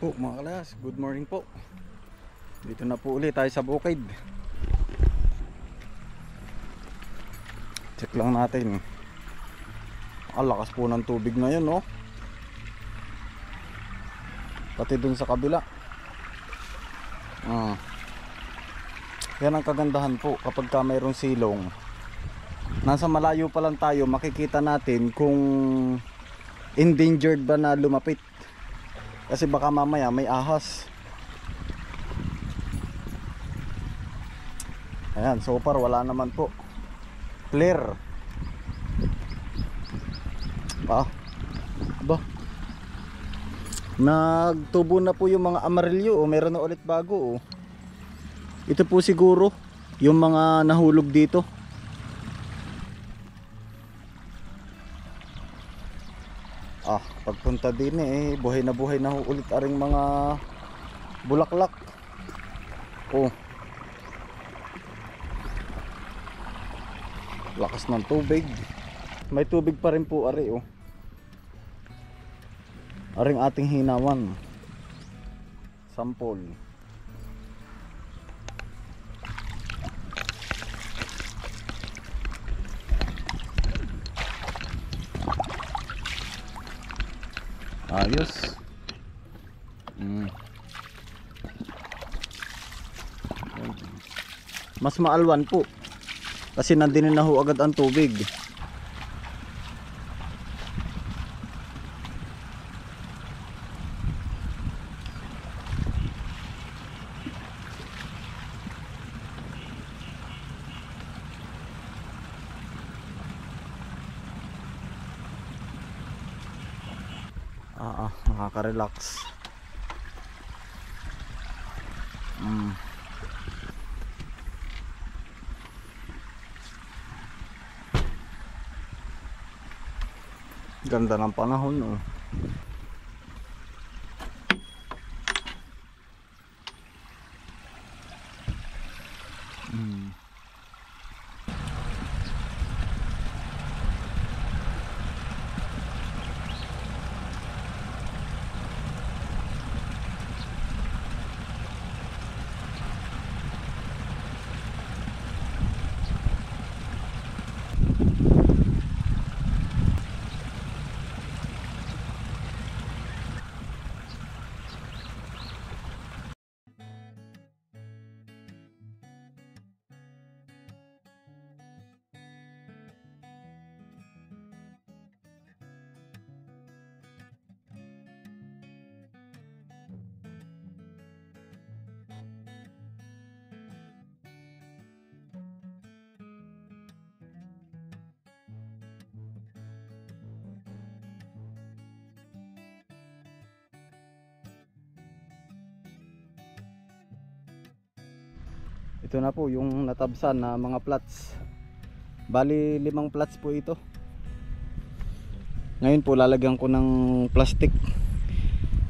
po mga kalayas, good morning po. Dito na po ulit tayo sa bukid. Check lang natin. Ang lakas po ng tubig ngayon, no? Pati dun sa kabila. Yan ang kagandahan po kapag ka mayroong silong. Nasa malayo pa lang tayo, makikita natin kung endangered ba na lumapit. Kasi baka mamaya may ahas. Ayan, so far wala naman po. Clear. Ba? Nagtubo na po yung mga amarillo, o meron na ulit bago, oh. Ito po siguro yung mga nahulog dito. Pagpunta din buhay na ulit aring mga bulaklak. Lakas ng tubig. May tubig pa rin po ari, aring ating hinawan. Sampol. Ayos. Mas maalwan po kasi nandun na ho agad ang tubig. Nakaka-relax. Ganda ng panahon, Ito na po yung natabsan na mga plots. Bali 5 plots po ito. Ngayon po lalagyan ko ng plastic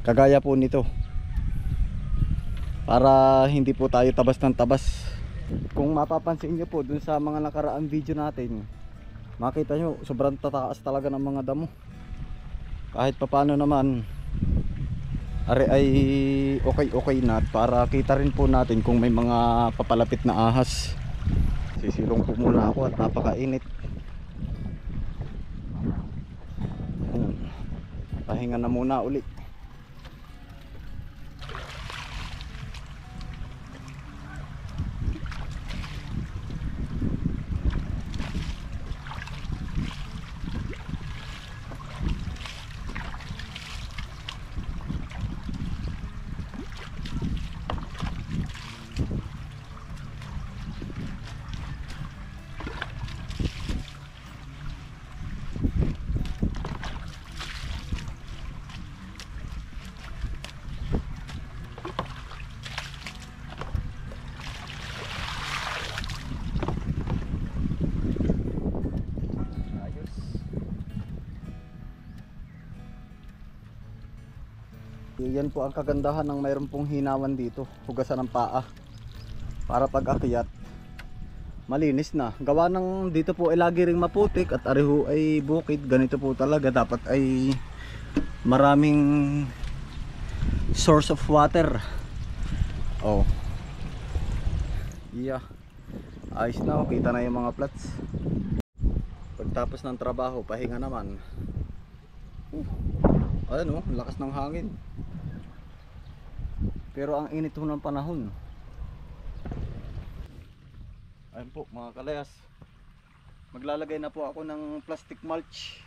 kagaya po nito, para hindi po tayo tabas ng tabas. Kung mapapansin nyo po dun sa mga nakaraang video natin, makita nyo sobrang tataas talaga ng mga damo. Kahit papano naman ay okay na, para kita rin po natin kung may mga papalapit na ahas. Sisilong po muna ako at napakainit. Pahinga na muna uli. Yan po ang kagandahan ng mayroon pong hinawan dito, hugasan ng paa, para pag akyat malinis na. Gawa ng dito po ay lagi ring maputik at ariho ay bukid. Ganito po talaga, dapat ay maraming source of water. Oh. Yeah. Ayos na, kita na yung mga plots. Pagtapos ng trabaho, pahinga naman. Ayan oh, lakas ng hangin. Pero ang init ho ng panahon. Ayun po mga kalayas, maglalagay na po ako ng plastic mulch.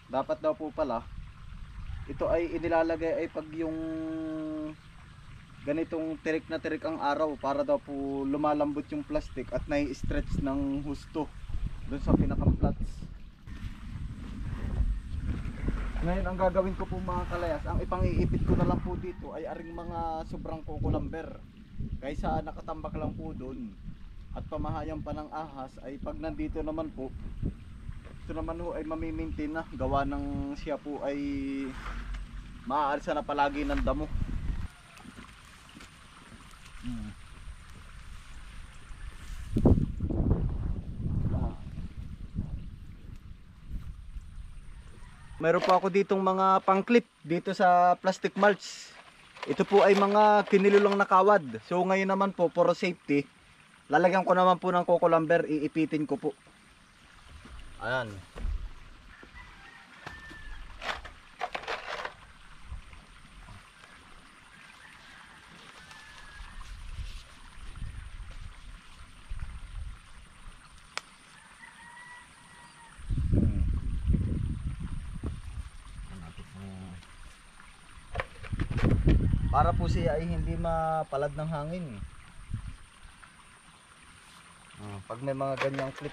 Dapat daw po pala ito ay inilalagay ay pag yung ganitong tirik na tirik ang araw, para daw po lumalambot yung plastic at nai-stretch ng husto dun sa pinakang plots. Ngayon ang gagawin ko po mga kalayas, ang ipang-iipit ko na lang po dito ay aring mga sobrang kukulamber, kaysa nakatambak lang po dun at pamahayang pa ng ahas. Ay pag nandito naman po, ito naman ho ay mamimaintain na, gawa ng siya po ay maaalsa na palagi ng damo. Meron po ako ditong mga pang-clip dito sa plastic mulch. Ito po ay mga kinilulang na kawad. So ngayon naman po, for safety, lalagyan ko naman po ng kukulamber, iipitin ko po. Ayan. Para po siya ay hindi mapalad ng hangin. Pag may mga ganyang clip.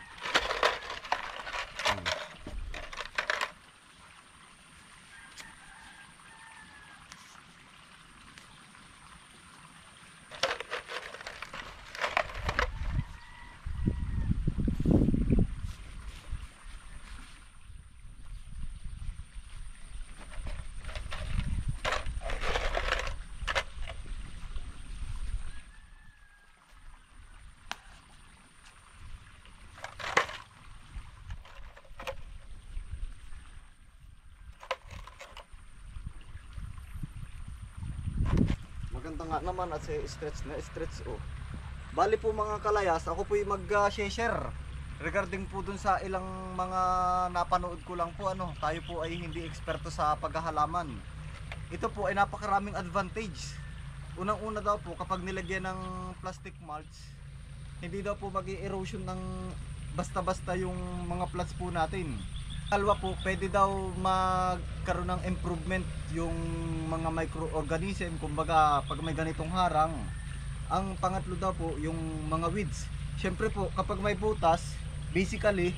Maganda nga naman at stretch na stretch oh. Bali po mga kalayas, ako po yung mag-share regarding po dun sa ilang mga napanood ko lang po. Tayo po ay hindi eksperto sa paghahalaman. Ito po ay napakaraming advantage. Unang-una daw po, kapag nilagyan ng plastic mulch, hindi daw po mag-erosion ng basta-basta yung mga plots po natin. Kalwa po, pwede daw magkaroon ng improvement yung mga microorganism, kumbaga pag may ganitong harang. Ang pangatlo daw po, yung mga weeds. Siyempre po, kapag may butas, basically,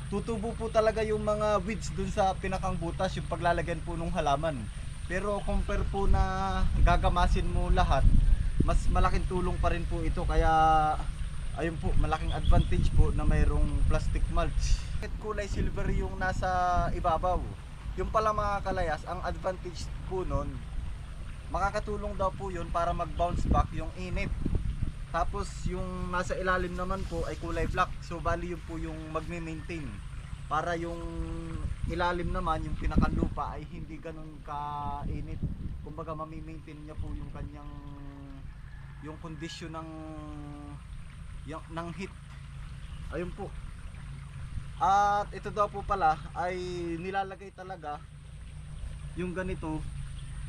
tutubo po talaga yung mga weeds dun sa pinakang butas, yung paglalagyan po ng halaman. Pero compare po na gagamasin mo lahat, mas malaking tulong pa rin po ito. Kaya ayun po, malaking advantage po na mayroong plastic mulch. Kulay silver yung nasa ibabaw. Yung pala mga kalayas, ang advantage po nun, makakatulong daw po yun para mag-bounce back yung init. Tapos yung nasa ilalim naman po ay kulay black. So bali yun po yung magme-maintain, para yung ilalim naman, yung pinakanlupa, ay hindi ganun ka-init. Kumbaga mami-maintain niya po yung kanyang, yung kondisyon ng heat. Ayun po. At ito daw po pala ay nilalagay talaga yung ganito,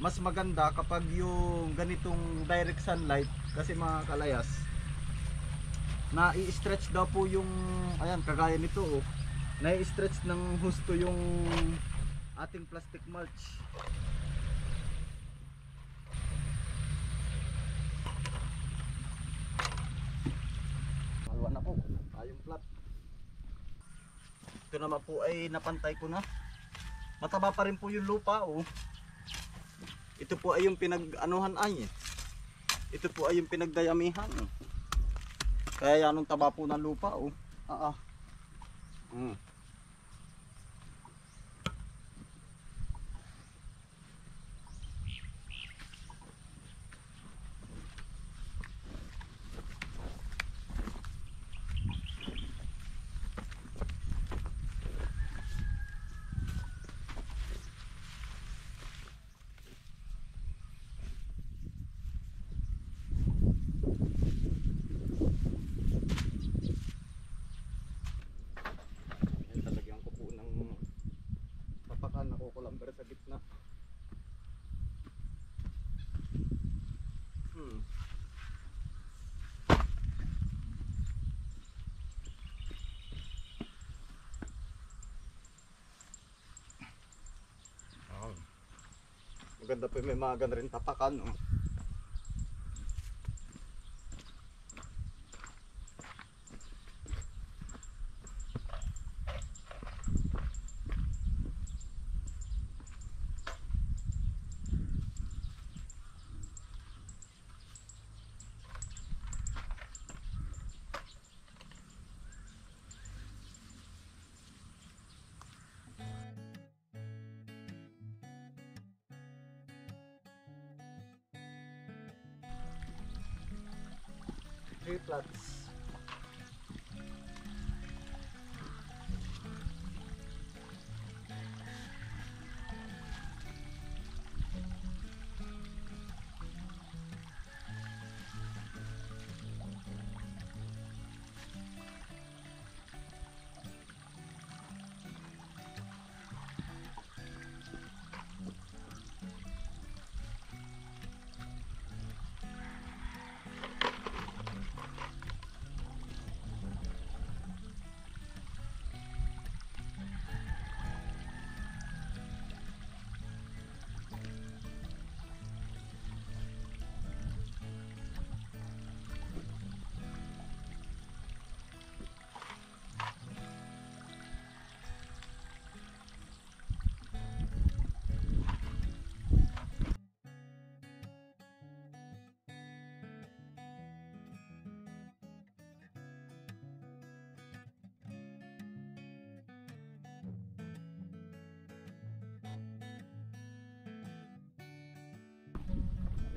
mas maganda kapag yung ganitong direct sunlight, kasi mga kalayas, na i-stretch daw po yung, ayan, kagaya nito oh, na i-stretch ng husto yung ating plastic mulch. Malwa na po ayong plat. Ito naman po ay napantay ko na. Mataba pa rin po yung lupa oh. Ito po ay yung pinag-anuhan ay. Ito po ay yung pinagdayamihan. Kaya yan ang taba po ng lupa oh. maganda po may mga ganun rin tapakan. Oh. Three plots.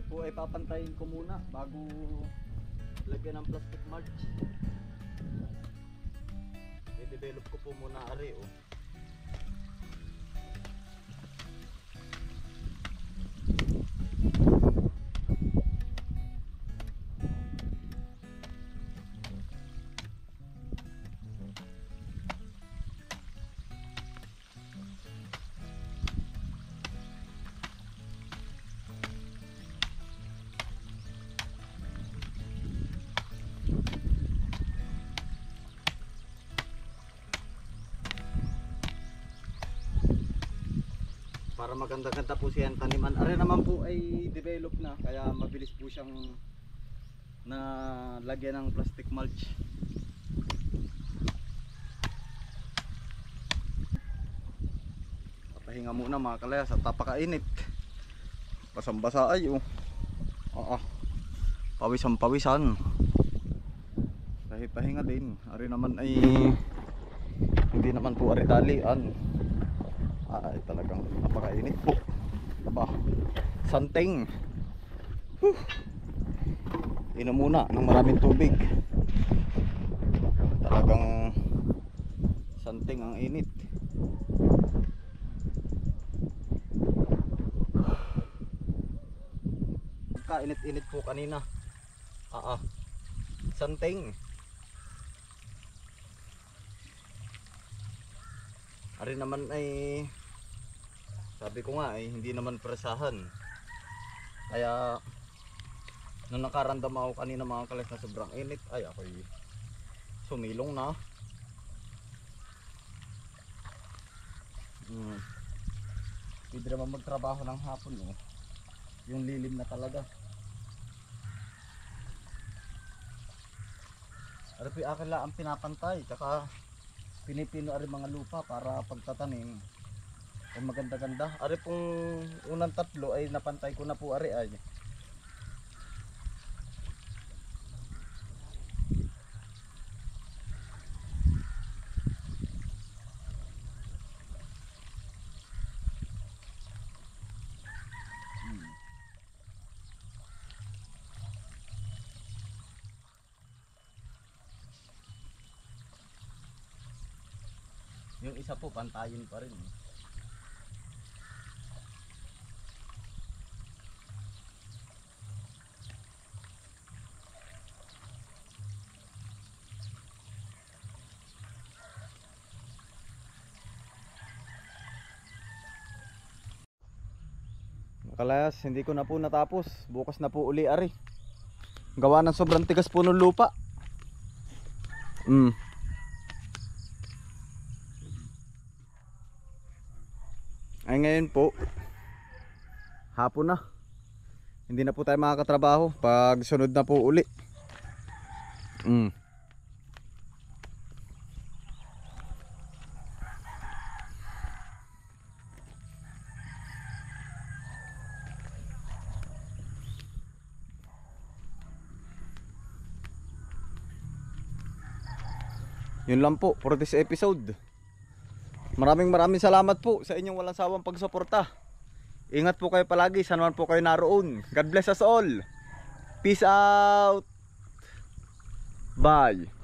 Po ay papantayin ko muna bago lagyan ng plastic mulch. I-develop ko po muna ari oh. Para maganda-ganda po siyang taniman. Are naman po ay develop na kaya mabilis po siyang na lagyan ng plastic mulch. Papahinga muna mga kalayas at tapakainit. Basang-basa ay oh. Pawisan-pawisan. Kahit pahinga din. Are naman ay hindi naman po are talian. Ay talagang napakainit po. Aba, santing. Inom muna ng maraming tubig. Talagang santing ang init. Kainit-init po kanina. Santing. Ari naman ay sabi ko nga ay hindi naman presahan. Kaya nung nakarandam ako kanina mga kalas na sobrang init ay ako'y sumilong na. Hindi naman magtrabaho ng hapon oh. Yung lilim na talaga. Ari po akala ang pinapantay tsaka pinipino ari mga lupa para pagtatanim ay maganda-ganda. Ari pong unang tatlo ay napantay ko na po ari ay. Yung isa po pantayin pa rin. Kalayas, hindi ko na po natapos. Bukas na po uli ari. Gawa ng sobrang tigas po ng lupa. Ay ngayon po hapon na. Hindi na po tayo makakatrabaho pag sunod na po uli. Yun lang po for this episode. Maraming salamat po sa inyong walang sawang pagsuporta. Ingat po kayo palagi, saan man po kayo naroon. God bless us all. Peace out. Bye.